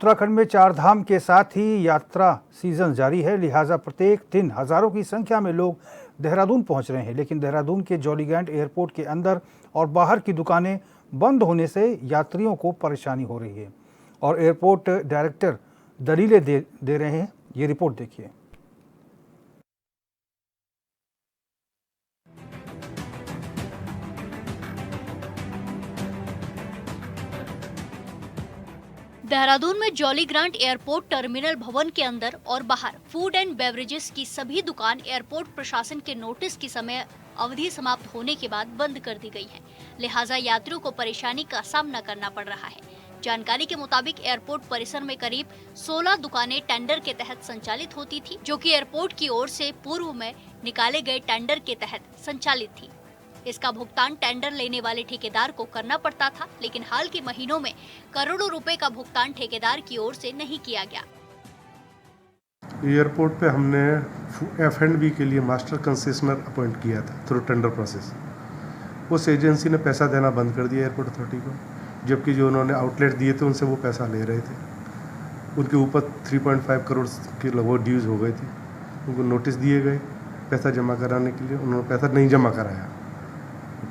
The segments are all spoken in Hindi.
उत्तराखंड में चार धाम के साथ ही यात्रा सीजन जारी है, लिहाजा प्रत्येक दिन हजारों की संख्या में लोग देहरादून पहुंच रहे हैं। लेकिन देहरादून के जॉलीग्रांट एयरपोर्ट के अंदर और बाहर की दुकानें बंद होने से यात्रियों को परेशानी हो रही है और एयरपोर्ट डायरेक्टर दलीलें दे रहे हैं। ये रिपोर्ट देखिए। देहरादून में जॉलीग्रांट एयरपोर्ट टर्मिनल भवन के अंदर और बाहर फूड एंड बेवरेजेस की सभी दुकान एयरपोर्ट प्रशासन के नोटिस की समय अवधि समाप्त होने के बाद बंद कर दी गई है। लिहाजा यात्रियों को परेशानी का सामना करना पड़ रहा है। जानकारी के मुताबिक एयरपोर्ट परिसर में करीब 16 दुकानें टेंडर के तहत संचालित होती थी, जो कि एयरपोर्ट की ओर से पूर्व में निकाले गए टेंडर के तहत संचालित थी। इसका भुगतान टेंडर लेने वाले ठेकेदार को करना पड़ता था, लेकिन हाल के महीनों में करोड़ों रुपए का भुगतान ठेकेदार की ओर से नहीं किया गया। एयरपोर्ट पे हमने F&B के लिए मास्टर कंसेशनर अपॉइंट किया था थ्रू टेंडर प्रोसेस। उस एजेंसी ने पैसा देना बंद कर दिया एयरपोर्ट अथॉरिटी को, जबकि जो उन्होंने आउटलेट दिए थे उनसे वो पैसा ले रहे थे। उनके ऊपर 3.5 करोड़ के लगभग ड्यूज हो गए थे। उनको नोटिस दिए गए पैसा जमा कराने के लिए, उन्होंने पैसा नहीं जमा कराया।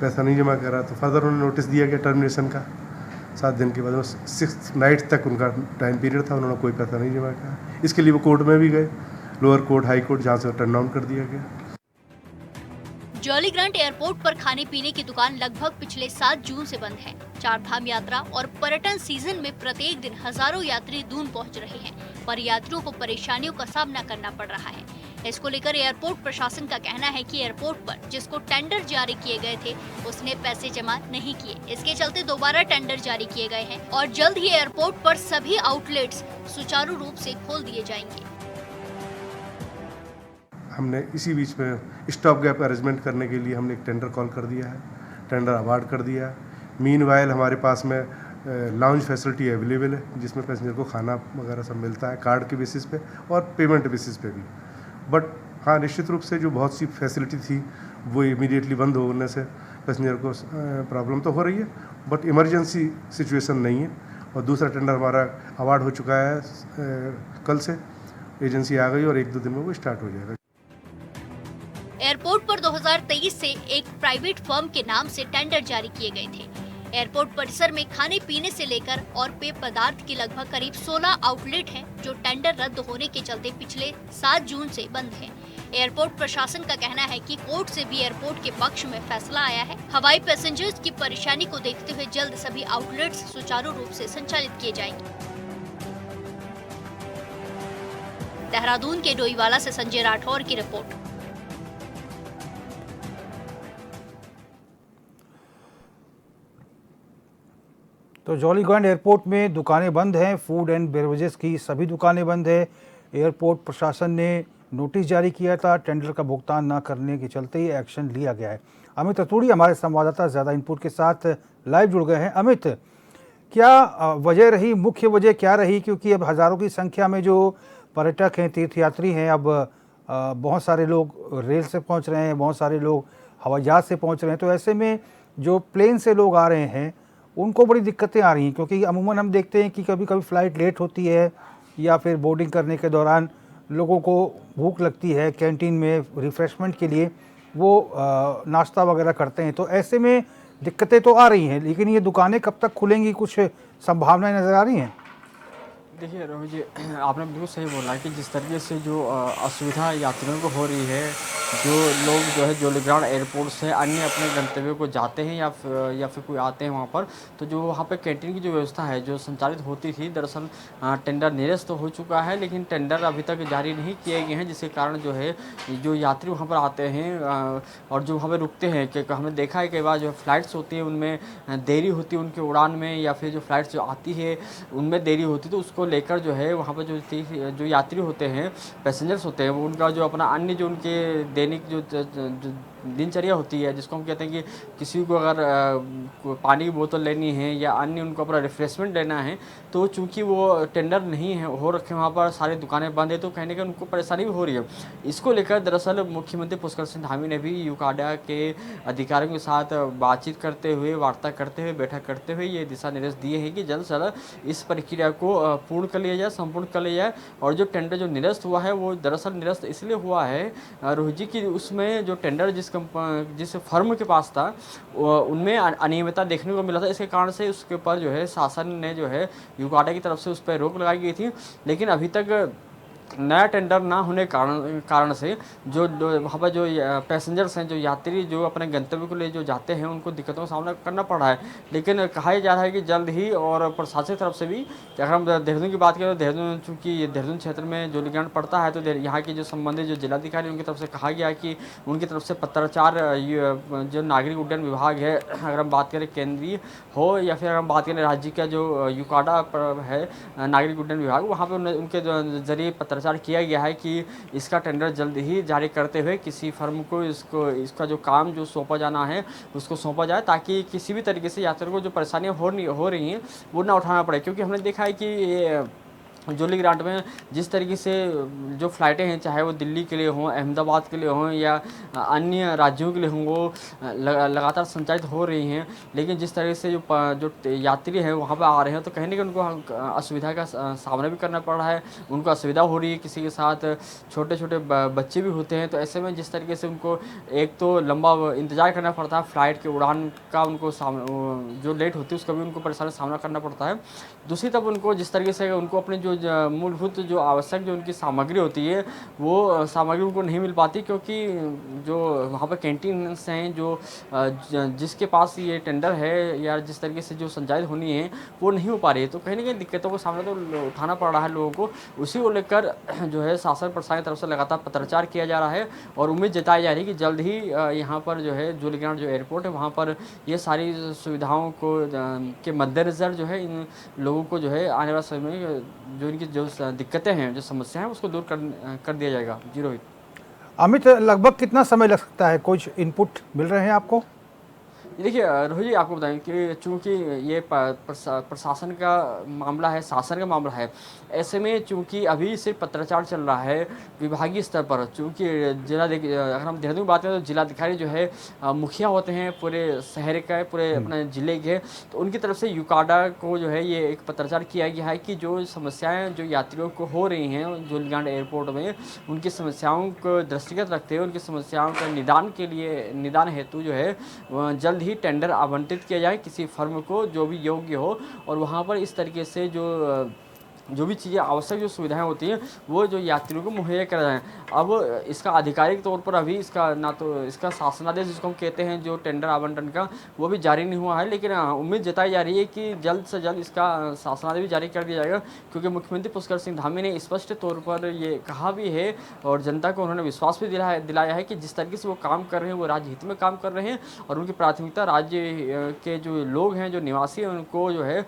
पैसा नहीं जमा करा तो फर्दर उन्होंने नोटिस दिया गया टर्मिनेशन का। 7 दिन के बाद 6 नाइट तक उनका टाइम पीरियड था, उन्होंने कोई पैसा नहीं जमा किया। इसके लिए वो कोर्ट में भी गए, लोअर कोर्ट, हाई कोर्ट, जहाँ से टर्न डाउन कर दिया गया। जॉलीग्रांट एयरपोर्ट पर खाने पीने की दुकान लगभग पिछले 7 जून से बंद है। चार धाम यात्रा और पर्यटन सीजन में प्रत्येक दिन हजारों यात्री दून पहुंच रहे हैं, पर यात्रियों को परेशानियों का सामना करना पड़ रहा है। इसको लेकर एयरपोर्ट प्रशासन का कहना है कि एयरपोर्ट पर जिसको टेंडर जारी किए गए थे उसने पैसे जमा नहीं किए। इसके चलते दोबारा टेंडर जारी किए गए हैं और जल्द ही एयरपोर्ट पर सभी आउटलेट्स सुचारू रूप से खोल दिए जाएंगे। हमने इसी बीच में स्टॉप गैप अरेंजमेंट करने के लिए हमने एक टेंडर कॉल कर दिया है, टेंडर अवार्ड कर दिया है। मीनवाइल हमारे पास में लाउंज फैसिलिटी अवेलेबल है, जिसमें पैसेंजर को खाना वगैरह सब मिलता है कार्ड के बेसिस पे और पेमेंट बेसिस पे भी। बट हाँ, निश्चित रूप से जो बहुत सी फैसिलिटी थी वो इमीडिएटली बंद होने से पैसेंजर को प्रॉब्लम तो हो रही है, बट इमरजेंसी सिचुएशन नहीं है। और दूसरा टेंडर हमारा अवार्ड हो चुका है, कल से एजेंसी आ गई और 1-2 दिन में वो स्टार्ट हो जाएगा। एयरपोर्ट पर 2023 से एक प्राइवेट फर्म के नाम से टेंडर जारी किए गए थे। एयरपोर्ट परिसर में खाने पीने से लेकर और पेय पदार्थ की लगभग करीब 16 आउटलेट हैं, जो टेंडर रद्द होने के चलते पिछले 7 जून से बंद हैं। एयरपोर्ट प्रशासन का कहना है कि कोर्ट से भी एयरपोर्ट के पक्ष में फैसला आया है। हवाई पैसेंजर्स की परेशानी को देखते हुए जल्द सभी आउटलेट्स सुचारू रूप से संचालित किए जाएंगे। देहरादून के डोईवाला से संजय राठौर की रिपोर्ट। तो जॉलीग्रांट एयरपोर्ट में दुकानें बंद हैं, फूड एंड बेवरेजेस की सभी दुकानें बंद है। एयरपोर्ट प्रशासन ने नोटिस जारी किया था, टेंडर का भुगतान न करने के चलते ही एक्शन लिया गया है। अमित अतुड़ी हमारे संवाददाता ज़्यादा इनपुट के साथ लाइव जुड़ गए हैं। अमित, क्या वजह रही, मुख्य वजह क्या रही? क्योंकि अब हज़ारों की संख्या में जो पर्यटक हैं, तीर्थयात्री हैं, अब बहुत सारे लोग रेल से पहुँच रहे हैं, बहुत सारे लोग हवाई जहाज़ से पहुँच रहे हैं। तो ऐसे में जो प्लेन से लोग आ रहे हैं उनको बड़ी दिक्कतें आ रही हैं, क्योंकि अमूमन हम देखते हैं कि कभी कभी फ़्लाइट लेट होती है या फिर बोर्डिंग करने के दौरान लोगों को भूख लगती है, कैंटीन में रिफ़्रेशमेंट के लिए वो नाश्ता वगैरह करते हैं। तो ऐसे में दिक्कतें तो आ रही हैं, लेकिन ये दुकानें कब तक खुलेंगी, कुछ संभावनाएं नज़र आ रही हैं? देखिए रोहित जी, आपने बिल्कुल सही बोला कि जिस तरीके से जो असुविधा यात्रियों को हो रही है, जो लोग जो है जॉलीग्रांट एयरपोर्ट से अन्य अपने गंतव्य को जाते हैं या फिर कोई आते हैं वहाँ पर, तो जो वहाँ पे कैंटीन की जो व्यवस्था है जो संचालित होती थी, दरअसल टेंडर निरस्त तो हो चुका है, लेकिन टेंडर अभी तक जारी नहीं किए गए हैं, जिसके कारण जो है जो यात्री वहाँ पर आते हैं और जो वहाँ पर रुकते हैं, कि हमने देखा है कई बार जो फ्लाइट्स होती हैं उनमें देरी होती है उनके उड़ान में, या फिर जो फ्लाइट्स जो आती है उनमें देरी होती है, तो उसको लेकर जो है वहाँ पर जो यात्री होते हैं, पैसेंजर्स होते हैं, वो उनका जो अपना अन्य जो उनके दैनिक जो दिनचर्या होती है, जिसको हम कहते हैं कि किसी को अगर पानी की बोतल लेनी है या अन्य उनको अपना रिफ्रेशमेंट लेना है, तो चूँकि वो टेंडर नहीं है हो रखे वहाँ पर, सारी दुकानें बंद है, तो कहीं न कहीं उनको परेशानी भी हो रही है। इसको लेकर दरअसल मुख्यमंत्री पुष्कर सिंह धामी ने भी यूकाडा के अधिकारियों के साथ बातचीत करते हुए, वार्ता करते हुए, बैठक करते हुए ये दिशा निर्देश दिए हैं कि जल्द से जल्द इस प्रक्रिया को पूर्ण कर लिया जाए, संपूर्ण कर लिया जाए। और जो टेंडर जो निरस्त हुआ है, वो दरअसल निरस्त इसलिए हुआ है रोहित जी कि उसमें जो टेंडर जिस फर्म के पास था, उनमें अनियमितता देखने को मिला था। इसके कारण से उसके ऊपर जो है शासन ने जो है यूकाडा की तरफ से उस पर रोक लगाई गई थी, लेकिन अभी तक नया टेंडर ना होने कारण से जो वहाँ पर जो पैसेंजर्स हैं, जो यात्री जो अपने गंतव्य को लिए जो जाते हैं, उनको दिक्कतों का सामना करना पड़ रहा है। लेकिन कहा जा रहा है कि जल्द ही, और प्रशासन की तरफ से भी, अगर हम देहरादून की बात करें तो देहरादून, चूँकि देहरादून क्षेत्र में जोली ग्रांट पड़ता है, तो यहाँ के जो संबंधित जो जिलाधिकारी उनकी तरफ से कहा गया कि उनकी तरफ से पत्राचार जो नागरिक उड्डयन विभाग है, अगर हम बात करें केंद्रीय हो या फिर अगर हम बात करें राज्य का जो यूकाडा है नागरिक उड्डयन विभाग, वहाँ पर उनके जरिए प्रचार किया गया है कि इसका टेंडर जल्द ही जारी करते हुए किसी फर्म को इसका जो काम जो सौंपा जाना है उसको सौंपा जाए, ताकि किसी भी तरीके से यात्रियों को जो परेशानियां हो रही हैं वो ना उठाना पड़े। क्योंकि हमने देखा है कि ये जोली ग्रांट में जिस तरीके से जो फ़्लाइटें हैं, चाहे वो दिल्ली के लिए हों, अहमदाबाद के लिए हों या अन्य राज्यों के लिए हों, वो लगातार संचालित हो रही हैं। लेकिन जिस तरीके से जो यात्री हैं वहाँ पर आ रहे हैं, तो कहीं ना कहीं उनको असुविधा का सामना भी करना पड़ रहा है, उनको असुविधा हो रही है। किसी के साथ छोटे छोटे बच्चे भी होते हैं, तो ऐसे में जिस तरीके से उनको एक तो लंबा इंतज़ार करना पड़ता है फ़्लाइट के उड़ान का, उनको जो लेट होती है उसका भी उनको परेशानी का सामना करना पड़ता है। दूसरी तरफ उनको जिस तरीके से उनको अपने जो मूलभूत जो आवश्यक जो उनकी सामग्री होती है, वो सामग्री उनको नहीं मिल पाती, क्योंकि जो वहाँ पर कैंटीन्स हैं, जो जिसके पास ये टेंडर है या जिस तरीके से जो संचालित होनी है वो नहीं हो पा रही है। तो कहीं ना कहीं दिक्कतों का सामना तो उठाना पड़ रहा है लोगों को। उसी को लेकर जो है शासन प्रशासन की तरफ से लगातार पत्राचार किया जा रहा है, और उम्मीद जताई जा रही है कि जल्द ही यहाँ पर जो है जोली ग्रांट जो एयरपोर्ट है, वहाँ पर ये सारी सुविधाओं को के मद्देनज़र जो है इन लोगों को जो है आने वाले समय में जो इनकी जो दिक्कतें हैं, जो समस्या हैं, उसको दूर कर दिया जाएगा। जी रोहित। अमित, लगभग कितना समय लग सकता है? कुछ इनपुट मिल रहे हैं आपको? देखिए रोहित जी, आपको बताएं कि चूँकि ये प्रशासन का मामला है, शासन का मामला है, ऐसे में चूँकि अभी सिर्फ पत्राचार चल रहा है विभागीय स्तर पर। चूँकि अगर हम देहरादून की बात करें तो जिलाधिकारी जो है मुखिया होते हैं पूरे शहर का, पूरे अपने ज़िले के, तो उनकी तरफ से यूकाडा को जो है ये एक पत्राचार किया गया है कि जो समस्याएँ जो यात्रियों को हो रही हैं जोली ग्रांट एयरपोर्ट में, उनकी समस्याओं को दृष्टिगत रखते हुए उनकी समस्याओं का निदान हेतु जो है जल्द ही टेंडर आवंटित किया जाए किसी फर्म को जो भी योग्य हो, और वहाँ पर इस तरीके से जो भी चीज़ें आवश्यक जो सुविधाएं होती हैं वो जो यात्रियों को मुहैया करा जाए। अब इसका आधिकारिक तौर पर अभी इसका ना तो इसका शासनादेश जिसको हम कहते हैं जो टेंडर आवंटन का, वो भी जारी नहीं हुआ है, लेकिन उम्मीद जताई जा रही है कि जल्द से जल्द इसका शासनादेश भी जारी कर दिया जाएगा। क्योंकि मुख्यमंत्री पुष्कर सिंह धामी ने स्पष्ट तौर पर ये कहा भी है और जनता को उन्होंने विश्वास भी दिलाया है कि जिस तरीके से वो काम कर रहे हैं वो राज्य हित में काम कर रहे हैं, और उनकी प्राथमिकता राज्य के जो लोग हैं, जो निवासी हैं, उनको जो है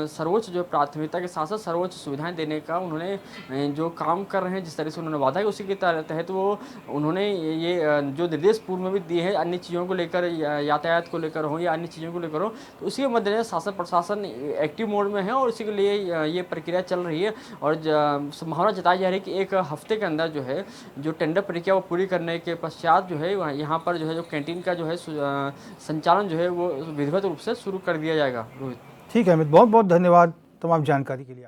सर्वोच्च जो प्राथमिकता के साथ सर्वोच्च सुविधाएं देने का उन्होंने जो काम कर रहे हैं, जिस तरह से उन्होंने वादा किया, उसी के तहत वो उन्होंने ये जो निर्देश पूर्व में भी दिए हैं अन्य चीज़ों को लेकर, यातायात को लेकर हो या अन्य चीज़ों को लेकर हो, तो उसी के मद्देनजर शासन प्रशासन एक्टिव मोड में है और इसी के लिए ये प्रक्रिया चल रही है। और संभावना जताई जा रही है कि एक हफ्ते के अंदर जो है जो टेंडर प्रक्रिया वो पूरी करने के पश्चात जो है यहाँ पर जो है जो कैंटीन का जो है संचालन जो है वो विधिवत रूप से शुरू कर दिया जाएगा। रोहित। ठीक है अमित, बहुत बहुत धन्यवाद तमाम जानकारी के लिए।